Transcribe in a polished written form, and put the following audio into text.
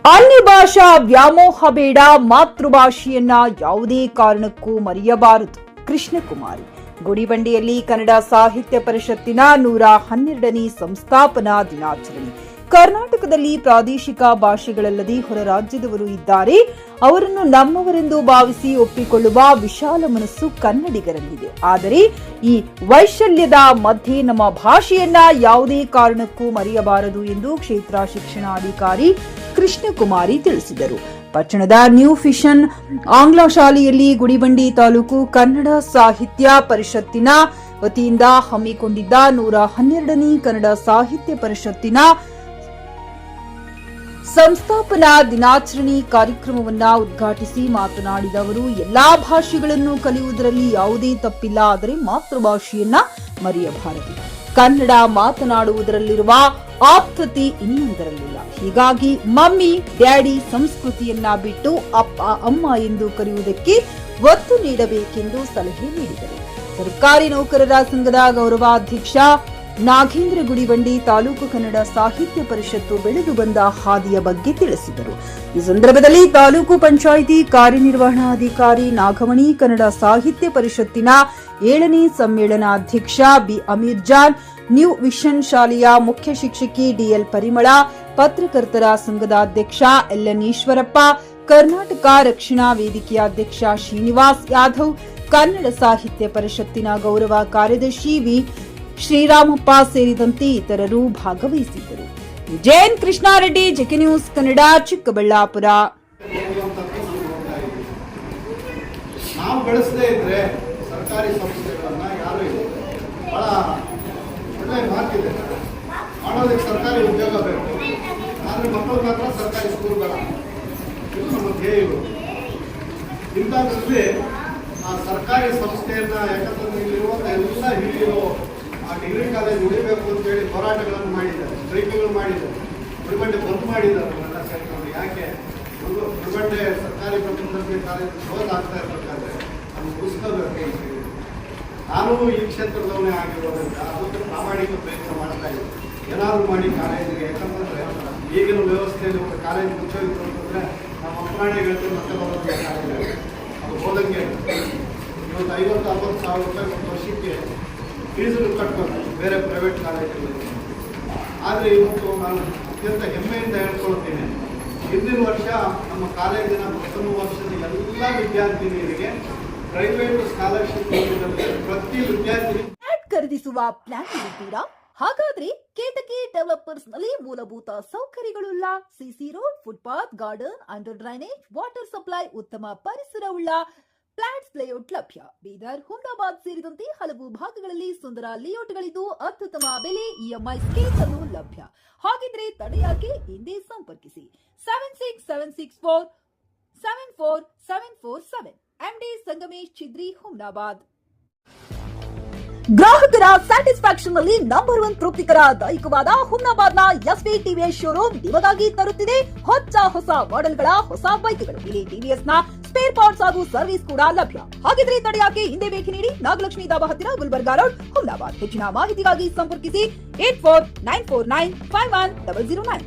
ಅನ್ಯ ಭಾಷಾ ವ್ಯಾಮೋಹ ಬೇಡ, ಮಾತೃಭಾಷೆಯನ್ನ ಯಾವುದೇ ಕಾರಣಕ್ಕೂ ಮರೆಯಬಾರದು. ಕೃಷ್ಣಕುಮಾರಿ. ಗುಡಿಬಂಡೆಯಲ್ಲಿ ಕನ್ನಡ ಸಾಹಿತ್ಯ ಪರಿಷತ್ತಿನ 112ನೇ ಸಂಸ್ಥಾಪನಾ ದಿನಾಚರಣೆ. ಕರ್ನಾಟಕದಲ್ಲಿ ಪ್ರಾದೇಶಿಕ ಭಾಷೆಗಳಲ್ಲದೆ ಹೊರ ರಾಜ್ಯದವರು ಇದ್ದಾರೆ. ಅವರನ್ನು ನಮ್ಮವರೆಂದು ಭಾವಿಸಿ ಒಪ್ಪಿಕೊಳ್ಳುವ ವಿಶಾಲ ಮನಸ್ಸು ಕನ್ನಡಿಗರಲ್ಲಿದೆ. ಆದರೆ ಈ ವೈಶಲ್ಯದ ಮಧ್ಯೆ ನಮ್ಮ ಭಾಷೆಯನ್ನ ಯಾವುದೇ ಕಾರಣಕ್ಕೂ ಮರೆಯಬಾರದು ಎಂದು ಕ್ಷೇತ್ರ ಶಿಕ್ಷಣಾಧಿಕಾರಿ ಕೃಷ್ಣಕುಮಾರಿ ತಿಳಿಸಿದರು. ಪಟ್ಟಣದ ನ್ಯೂ ವಿಷನ್ ಆಂಗ್ಲ ಶಾಲೆಯಲ್ಲಿ ಗುಡಿಬಂಡೆ ತಾಲೂಕು ಕನ್ನಡ ಸಾಹಿತ್ಯ ಪರಿಷತ್ತಿನ ವತಿಯಿಂದ ಹಮ್ಮಿಕೊಂಡಿದ್ದ 112ನೇ ಕನ್ನಡ ಸಾಹಿತ್ಯ ಪರಿಷತ್ತಿನ ಸಂಸ್ಥಾಪನಾ ದಿನಾಚರಣೆ ಕಾರ್ಯಕ್ರಮವನ್ನು ಉದ್ಘಾಟಿಸಿ ಮಾತನಾಡಿದ ಅವರು, ಎಲ್ಲಾ ಭಾಷೆಗಳನ್ನು ಕಲಿಯುವುದರಲ್ಲಿ ಯಾವುದೇ ತಪ್ಪಿಲ್ಲ, ಆದರೆ ಮಾತೃಭಾಷೆಯನ್ನ ಮರೆಯಬಾರದು. ಕನ್ನಡ ಮಾತನಾಡುವುದರಲ್ಲಿರುವ ಆಪ್ತತೆ ಇನ್ನೊಂದರಲ್ಲಿಲ್ಲ. ಹೀಗಾಗಿ ಮಮ್ಮಿ ಡ್ಯಾಡಿ ಸಂಸ್ಕೃತಿಯನ್ನ ಬಿಟ್ಟು ಅಪ್ಪ ಅಮ್ಮ ಎಂದು ಕರೆಯುವುದಕ್ಕೆ ಒತ್ತು ನೀಡಬೇಕೆಂದು ಸಲಹೆ ನೀಡಿದರು. ಸರ್ಕಾರಿ ನೌಕರರ ಸಂಘದ ಗೌರವಾಧ್ಯಕ್ಷ ನಾಗೇಂದ್ರ ಗುಡಿಬಂಡೆ ತಾಲೂಕು ಕನ್ನಡ ಸಾಹಿತ್ಯ ಪರಿಷತ್ತು ಬೆಳೆದು ಬಂದ ಹಾದಿಯ ಬಗ್ಗೆ ತಿಳಿಸಿದರು. ಈ ಸಂದರ್ಭದಲ್ಲಿ ತಾಲೂಕು ಪಂಚಾಯಿತಿ ಕಾರ್ಯನಿರ್ವಹಣಾಧಿಕಾರಿ ನಾಗಮಣಿ, ಕನ್ನಡ ಸಾಹಿತ್ಯ ಪರಿಷತ್ತಿನ 7ನೇ ಸಮ್ಮೇಳನಾಧ್ಯಕ್ಷ B Ameer Jan, new vision ಶಾಲೆಯ ಮುಖ್ಯ ಶಿಕ್ಷಕಿ ಡಿಎಲ್ ಪರಿಮಳ, ಪತ್ರಕರ್ತರ ಸಂಘದ ಅಧ್ಯಕ್ಷ ಎಲ್ಎನ್ ಈಶ್ವರಪ್ಪ, ಕರ್ನಾಟಕ ರಕ್ಷಣಾ ವೇದಿಕೆಯ ಅಧ್ಯಕ್ಷ ಶ್ರೀನಿವಾಸ್ ಯಾದವ್, ಕನ್ನಡ ಸಾಹಿತ್ಯ ಪರಿಷತ್ತಿನ ಗೌರವ ಕಾರ್ಯದರ್ಶಿ ವಿ ಶ್ರೀರಾಮಪ್ಪ ಸೇರಿದಂತೆ ಇತರರು ಭಾಗವಹಿಸಿದ್ದರು. Jain Krishnareddy, JK news Kannada, Chikkaballapur. ನಾವು ಬೆಳೆಸದೇ ಇದ್ರೆ ಸರ್ಕಾರಿ ಸಂಸ್ಥೆಗಳನ್ನ ಯಾರು ಬಹಳ ಒಳ್ಳೆ ಮಾತಿದೆ, ಮಾಡೋದಕ್ಕೆ ಸರ್ಕಾರಿ ಉದ್ಯೋಗ ಬೇಕು, ಆದರೆ ಮಕ್ಕಳು ಮಾತ್ರ ಸರ್ಕಾರಿ ಸ್ಕೂಲ್ಗಳ ಇದು ನಮ್ಮ ಧ್ಯೇಯಗಳು. ಇಂಥದ್ರಲ್ಲಿ ಆ ಸರ್ಕಾರಿ ಸಂಸ್ಥೆಯನ್ನ, ಯಾಕಂದ್ರೆ ಇಲ್ಲಿರುವಂಥ ಎಲ್ಲ ಹಿರಿಯರು ಆ ಡಿಗ್ರಿ ಕಾಲೇಜ್ ಉಳಿಬೇಕು ಅಂತೇಳಿ ಹೋರಾಟಗಳನ್ನು ಮಾಡಿದ್ದಾರೆ, ಸ್ಟ್ರೈಕ್ಗಳು ಮಾಡಿದ್ದಾರೆ, ಗುಡಿಬಂಡೆ ಬಂದ್ ಮಾಡಿದ್ದಾರೆ. ಎಲ್ಲ ಸೇರ್ಕೊಂಡು ಯಾಕೆ ಗುಡಿಬಂಡೆ ಸರ್ಕಾರಿ ಪ್ರಥಮ ಕಾಲೇಜ್ ಕ್ಲೋಸ್ ಆಗ್ತಾ ಇರಬೇಕಾದ್ರೆ ಅದು ಉಳಿಸ್ಕೋಬೇಕು ಅಂತ ಹೇಳಿ ನಾನು ಈ ಕ್ಷೇತ್ರದವನೇ ಆಗಿರೋದ್ರಿಂದ ಅದಕ್ಕೆ ಪ್ರಾಮಾಣಿಕ ಪ್ರಯತ್ನ ಮಾಡ್ತಾ ಇದ್ದೀನಿ. ಏನಾದರೂ ಮಾಡಿ ಕಾಲೇಜಿಗೆ, ಯಾಕಂತಂದ್ರೆ ಈಗಿನ ವ್ಯವಸ್ಥೆಯಲ್ಲಿ ಒಂದು ಕಾಲೇಜ್ ಮುಚ್ಚೋಗಿತ್ತು ಅಂತಂದ್ರೆ ನಮ್ಮ ಅಪ್ಪನಾಣಿಗಳು ಮತ್ತೆ ಬರೋದು ಕಾಲೇಜ್ ಅದು ಹೋದಂಗೆ ಇವತ್ತು 50-60 ಸಾವಿರ ರೂಪಾಯಿ ಒಂದು ವರ್ಷಕ್ಕೆ ಫೀಸನ್ನು ಕಟ್ಟಬೇಕು ಬೇರೆ ಪ್ರೈವೇಟ್ ಕಾಲೇಜುಗಳಲ್ಲಿ. ಆದರೆ ಇವತ್ತು ನಾನು ಅತ್ಯಂತ ಹೆಮ್ಮೆಯಿಂದ ಹೇಳ್ಕೊಳ್ತೀನಿ, ಹಿಂದಿನ ವರ್ಷ ನಮ್ಮ ಕಾಲೇಜಿನ ಪ್ರಥಮ ವರ್ಷದ ಎಲ್ಲ ವಿದ್ಯಾರ್ಥಿನಿಯರಿಗೆ ಪ್ರೈವೇಟ್ ಸ್ಕಾಲರ್ಶಿಪ್ ಪ್ರತಿ ವಿದ್ಯಾರ್ಥಿ ಖರೀದಿಸುವ ಪ್ಲಾನ್ ಇದ್ದೀರಾ? ಹಾಗಾದ್ರೆ ಕೇತಕಿ ಡೆವಲಪರ್ಸ್ ನಲ್ಲಿ ಮೂಲಭೂತ ಸೌಕರ್ಯಗಳುಳ್ಳ CC road, footpath, garden, under drainage, water supply, ಉತ್ತಮ ಪರಿಸರವುಳ್ಳ ಫ್ಲಾಟ್ಸ್ ಲೇಔಟ್ ಲಭ್ಯ. ಬೀದರ್, ಹುಮ್ನಾಬಾದ್ ಸೇರಿದಂತೆ ಹಲವು ಭಾಗಗಳಲ್ಲಿ ಸುಂದರ ಲೇಔಟ್ಗಳಿದ್ದು ಅತ್ಯುತ್ತಮ ಬೆಲೆ, ಇಎಂಐ ಸ್ಕೀಮ್ಸ್ ಅನ್ನು ಲಭ್ಯ. ಹಾಗಿದ್ರೆ ತಡೆಯಾಕೆ? ಹಿಂದೆ ಸಂಪರ್ಕಿಸಿ 7676474747 MD ಸಂಗಮೇಶ್ ಚಿದ್ರಿ, ಹುಮ್ನಾಬಾದ್. ಗ್ರಾಹಕರ ಸ್ಯಾಟಿಸ್ಫ್ಯಾಕ್ಷನ್ ನಲ್ಲಿ ನಂಬರ್ 1 ತೃಪ್ತಿಕರ ದಾಯಕವಾದ ಹುಮ್ನಾಬಾದ್ನ ಎಸ್ವಿ ಟಿವಿಎಸ್ ಶೋರೂಮ್ ನಿಮಗಾಗಿ ತರುತ್ತಿದೆ ಹೊಸ ಮಾಡೆಲ್ಗಳ ಹೊಸ ಬೈಕ್ಗಳು. ಇಲ್ಲಿ ಟಿವಿಎಸ್ ನ ಸ್ಪೇರ್ ಪಾರ್ಟ್ಸ್ ಹಾಗೂ ಸರ್ವಿಸ್ ಕೂಡ ಲಭ್ಯ. ಹಾಗಿದ್ರೆ ತಡೆಯಾಕೆ? ಹಿಂದೆ ಭೇಟಿ ನೀಡಿ, ನಾಗಲಕ್ಷ್ಮಿ ಧಾಬಾ ಹತ್ತಿರ, ಗುಲ್ಬರ್ಗಾ ರೋಡ್, ಹುಮ್ನಾಬಾದ್. ಹೆಚ್ಚಿನ ಮಾಹಿತಿಗಾಗಿ ಸಂಪರ್ಕಿಸಿ 8494951009.